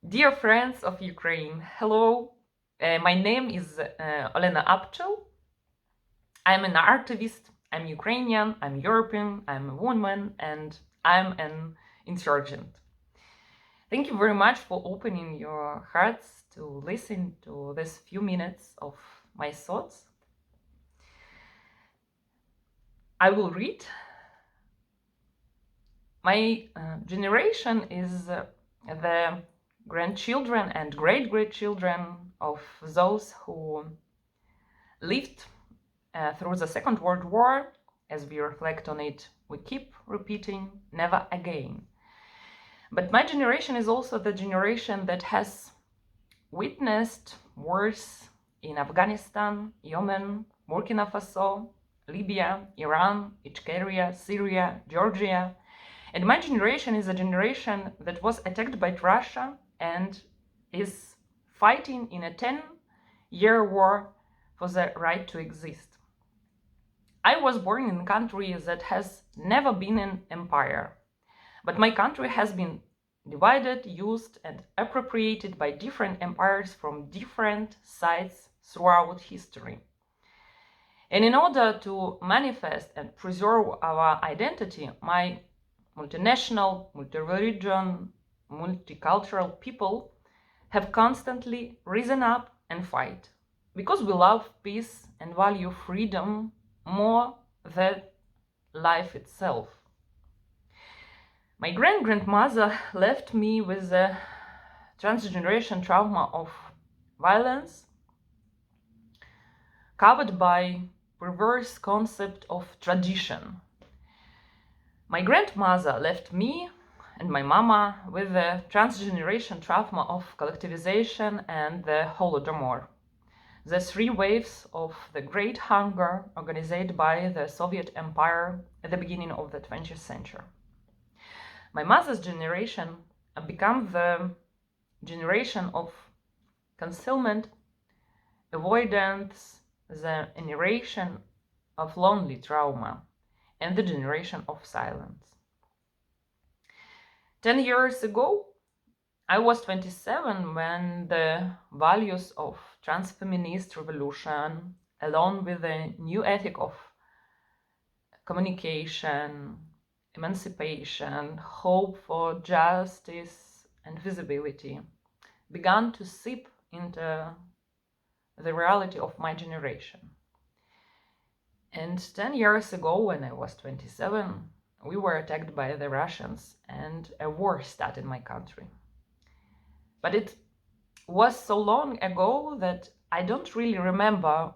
Dear friends of Ukraine, hello. My name is Olena Apčel. I'm an activist, I'm Ukrainian, I'm European, I'm a woman, and I'm an insurgent. Thank you very much for opening your hearts to listen to this few minutes of my thoughts. I will read. My generation is the grandchildren and great-grandchildren of those who lived through the Second World War. As we reflect on it, we keep repeating, never again. But my generation is also the generation that has witnessed wars in Afghanistan, Yemen, Burkina Faso, Libya, Iran, Ichkeria, Syria, Georgia. And my generation is a generation that was attacked by Russia and is fighting in a 10-year war for the right to exist. I was born in a country that has never been an empire, but my country has been divided, used, and appropriated by different empires from different sides throughout history. And in order to manifest and preserve our identity, my multinational, multi-religion, multicultural people have constantly risen up and fight because we love peace and value freedom more than life itself. My grandmother left me with a transgeneration trauma of violence covered by perverse concept of tradition. My grandmother left me and my mama with the transgeneration trauma of collectivization and the Holodomor, the three waves of the Great Hunger organized by the Soviet Empire at the beginning of the 20th century. My mother's generation became the generation of concealment, avoidance, the generation of lonely trauma, and the generation of silence. 10 years ago, I was 27 when the values of trans-feminist revolution, along with the new ethic of communication, emancipation, hope for justice and visibility, began to seep into the reality of my generation. And 10 years ago, when I was 27, we were attacked by the Russians and a war started in my country. But it was so long ago that I don't really remember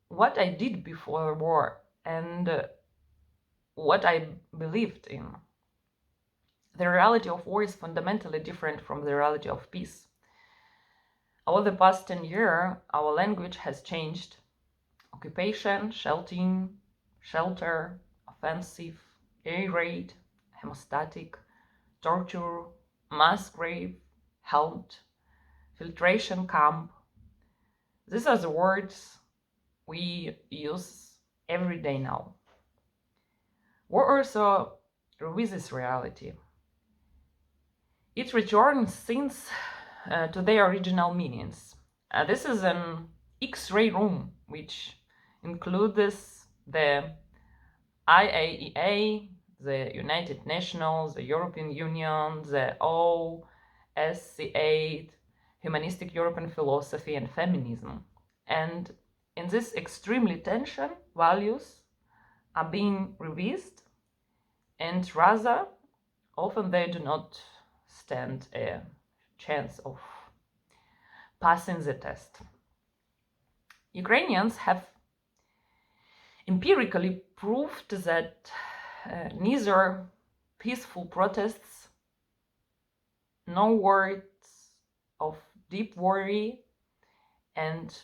what I did before the war and what I believed in. The reality of war is fundamentally different from the reality of peace. Over the past 10 years, our language has changed. Occupation, shelter, offensive, air raid, hemostatic, torture, mass grave, helmet, filtration camp. These are the words we use every day now. War also revisits reality. It returns things to their original meanings. This is an X-ray room, which includes the IAEA, the United Nations, the European Union, the OSCE, humanistic European philosophy, and feminism. And in this extremely tension, values are being revised, and rather often they do not stand a chance of passing the test. Ukrainians have empirically proved that neither peaceful protests nor words of deep worry and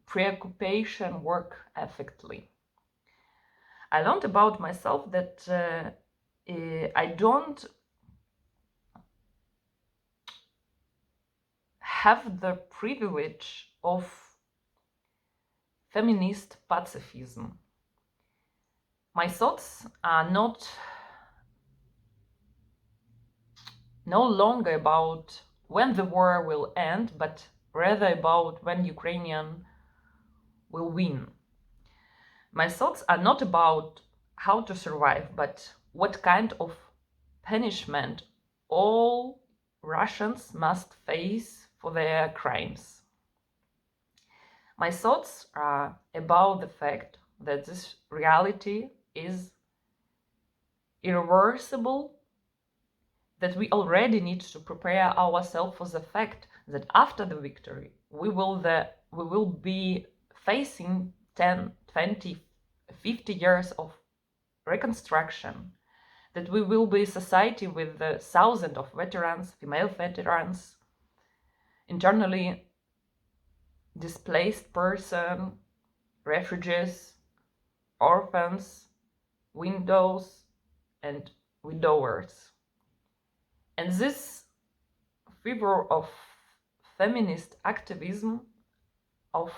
preoccupation work effectively. I learned about myself that I don't have the privilege of feminist pacifism. My thoughts are no longer about when the war will end, but rather about when Ukrainian will win. My thoughts are not about how to survive, but what kind of punishment all Russians must face for their crimes. My thoughts are about the fact that this reality is irreversible, that we already need to prepare ourselves for the fact that after the victory we will be facing 10, 20, 50 years of reconstruction, that we will be a society with thousands of veterans, female veterans, internally displaced person, refugees, orphans, widows, and widowers. And this fever of feminist activism, of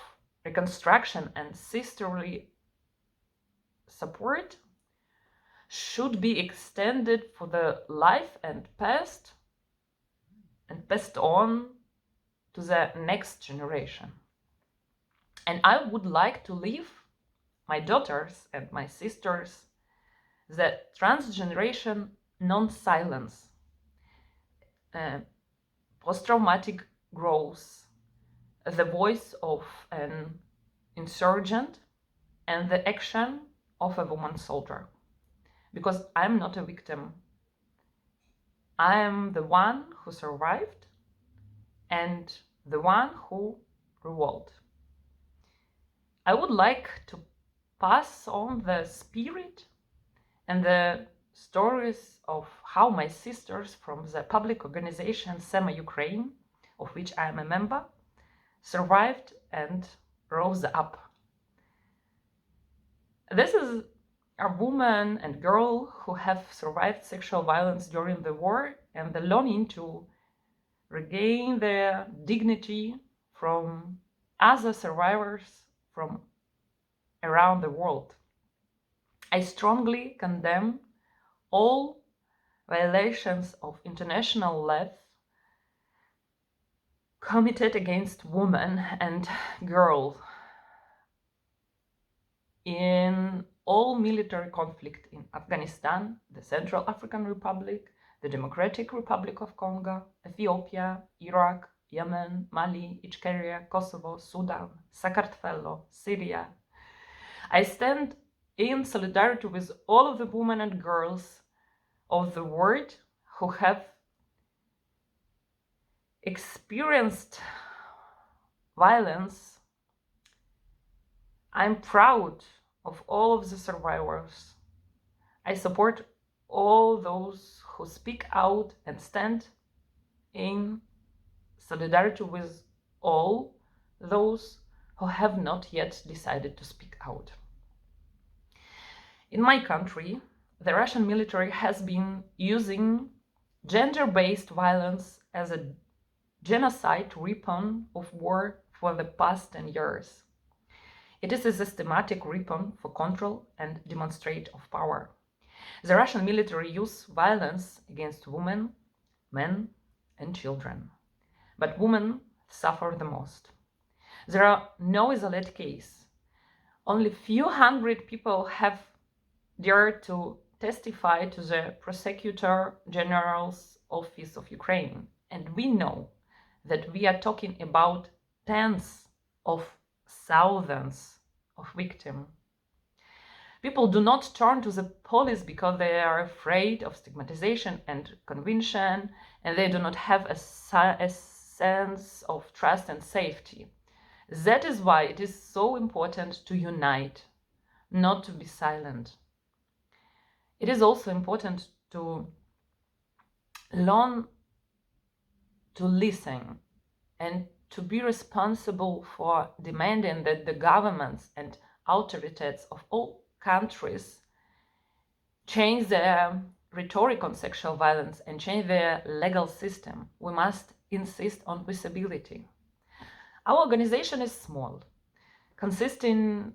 reconstruction and sisterly support should be extended for the life and passed on to the next generation. And I would like to leave my daughters and my sisters the transgeneration non-silence, post-traumatic growth, the voice of an insurgent, and the action of a woman soldier. Because I'm not a victim. I am the one who survived and the one who revolted. I would like to pass on the spirit and the stories of how my sisters from the public organization SEMA Ukraine, of which I am a member, survived and rose up. This is a woman and girl who have survived sexual violence during the war and the longing to regain their dignity from other survivors from around the world. I strongly condemn all violations of international law committed against women and girls in all military conflict in Afghanistan, the Central African Republic, the Democratic Republic of Congo, Ethiopia, Iraq, Yemen, Mali, Ichkeria, Kosovo, Sudan, Sakartvelo, Syria. I stand in solidarity with all of the women and girls of the world who have experienced violence. I'm proud of all of the survivors. I support all those who speak out and stand in solidarity with all those who have not yet decided to speak out. In my country, the Russian military has been using gender-based violence as a genocide weapon of war for the past 10 years. It is a systematic weapon for control and demonstrate of power. The Russian military use violence against women, men, and children. But women suffer the most. There are no isolated cases. Only few hundred people have dared to testify to the Prosecutor General's Office of Ukraine. And we know that we are talking about tens of thousands of victims. People do not turn to the police because they are afraid of stigmatization and convention, and they do not have a sense of trust and safety. That is why it is so important to unite, not to be silent. It is also important to learn to listen and to be responsible for demanding that the governments and authorities of all countries change their rhetoric on sexual violence and change their legal system. We must insist on visibility. Our organization is small, consisting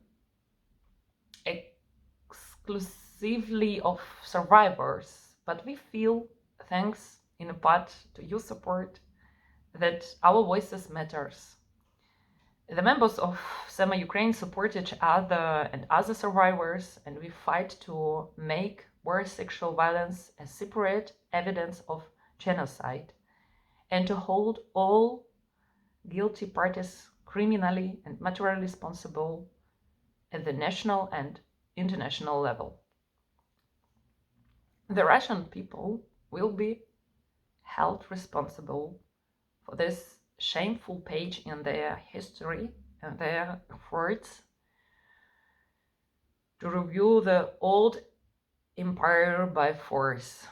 exclusively of survivors, but we feel, thanks in part to your support, that our voices matters. The members of SEMA Ukraine support each other and other survivors, and we fight to make war sexual violence a separate evidence of genocide and to hold all guilty parties criminally and materially responsible at the national and international level. The Russian people will be held responsible for this shameful page in their history and their efforts to review the old empire by force.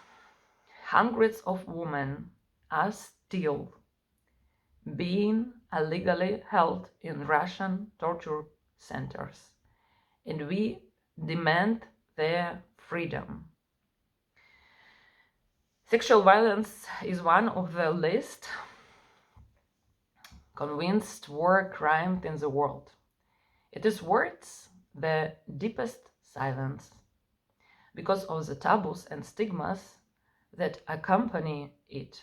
Hundreds of women are still being illegally held in Russian torture centers, and we demand their freedom. Sexual violence is one of the least convinced war crimes in the world. It is worth the deepest silence because of the taboos and stigmas that accompany it.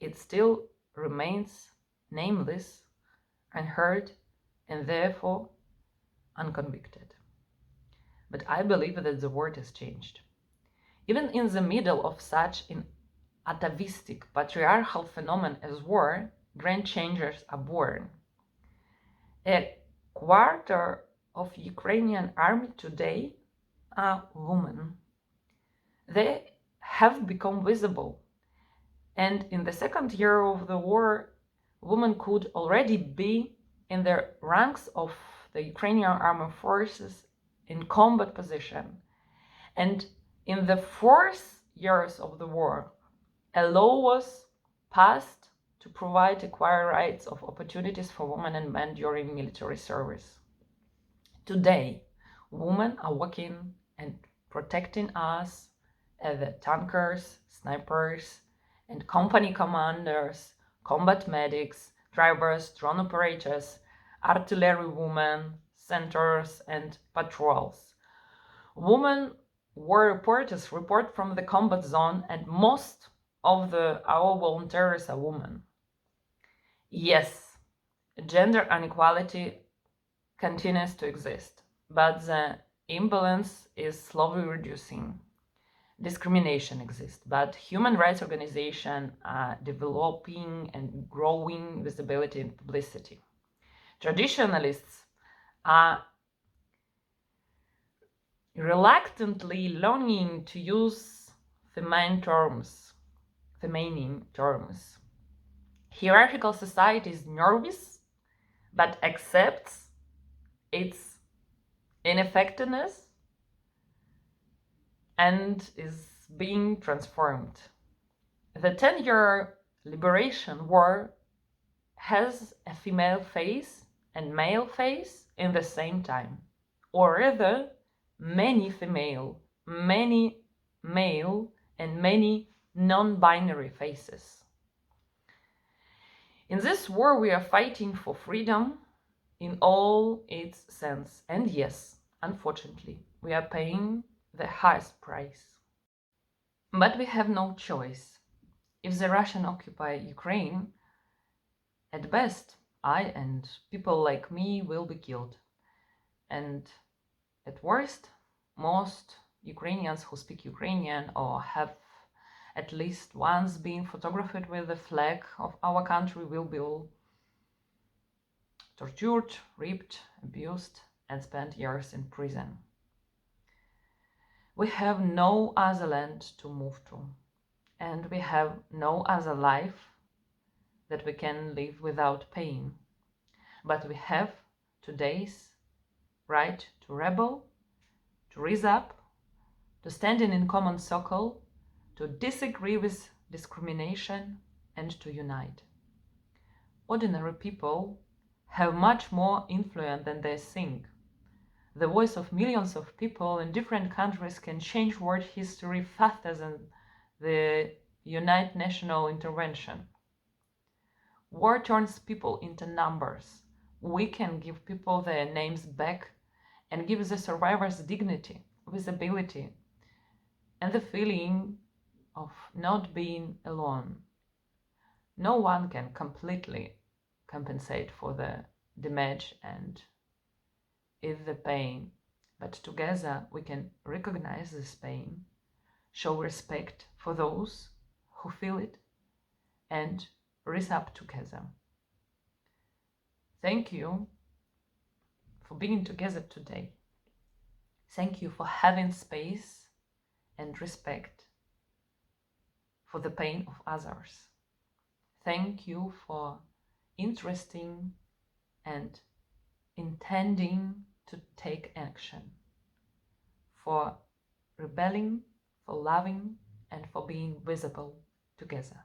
It still remains nameless, unheard, and therefore unconvicted. But I believe that the world has changed. Even in the middle of such an atavistic, patriarchal phenomenon as war, grand changes are born. A quarter of Ukrainian army today are women. They have become visible, and in the second year of the war, women could already be in the ranks of the Ukrainian armed forces in combat position. And in the fourth years of the war, a law was passed to provide equal rights of opportunities for women and men during military service. Today, women are working and protecting us as the tankers, snipers, and company commanders, combat medics, drivers, drone operators, artillery women, centers, and patrols. Women war reporters report from the combat zone, and most of our volunteers are women. Yes, gender inequality continues to exist, but the imbalance is slowly reducing. Discrimination exists, but human rights organizations are developing and growing visibility and publicity. Traditionalists are reluctantly learning to use feminine terms. Hierarchical society is nervous, but accepts its ineffectiveness and is being transformed. The 10-year liberation war has a female face and male face in the same time, or rather, many female, many male, and many non-binary faces. In this war, we are fighting for freedom in all its sense, and yes, unfortunately, we are paying the highest price. But we have no choice. If the Russians occupy Ukraine, at best, I and people like me will be killed. And at worst, most Ukrainians who speak Ukrainian or have at least once been photographed with the flag of our country will be tortured, raped, abused, and spent years in prison. We have no other land to move to, and we have no other life that we can live without pain. But we have today's right to rebel, to rise up, to stand in common circle, to disagree with discrimination, and to unite. Ordinary people have much more influence than they think. The voice of millions of people in different countries can change world history faster than the United Nations intervention. War turns people into numbers. We can give people their names back and give the survivors dignity, visibility, and the feeling of not being alone. No one can completely compensate for the damage and ease the pain, but together we can recognize this pain, show respect for those who feel it, and rise up together. Thank you for being together today. Thank you for having space and respect for the pain of others. Thank you for interesting and intending to take action, for rebelling, for loving, and for being visible together.